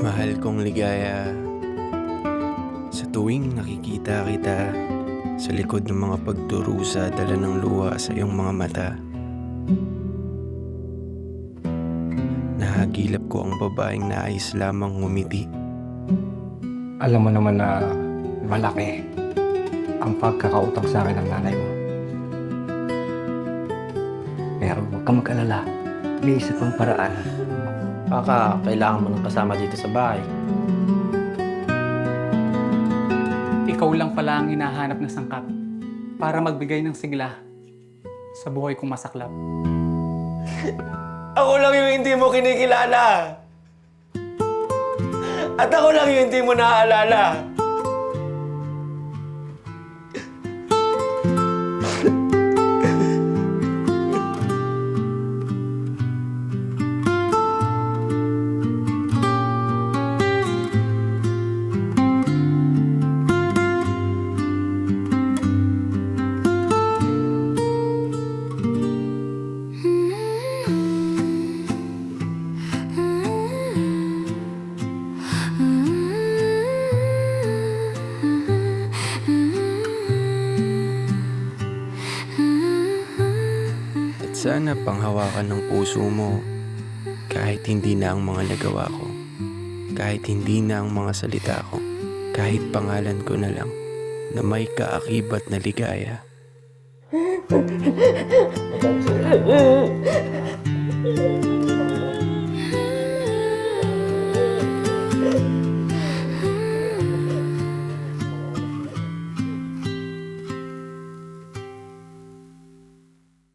Mahal kong ligaya, sa tuwing nakikita kita sa likod ng mga pagdurusa, dala ng luha sa iyong mga mata. Nahagilap ko ang babaeng nais lamang ngumiti. Alam mo naman na malaki ang pagkakautang sa akin ng nanay mo. Pero huwag kang mag-alala. May isa pang paraan. Baka kailangan mo ng kasama dito sa bahay. Ikaw lang pala ang hinahanap na sangkap para magbigay ng sigla sa buhay kong masaklap. Ako lang yung hindi mo kinikilala. At ako lang yung hindi mo naaalala. At sana panghawakan ng puso mo kahit hindi na ang mga nagawa ko, kahit hindi na ang mga salita ko, kahit pangalan ko na lang na may kaakibat na ligaya.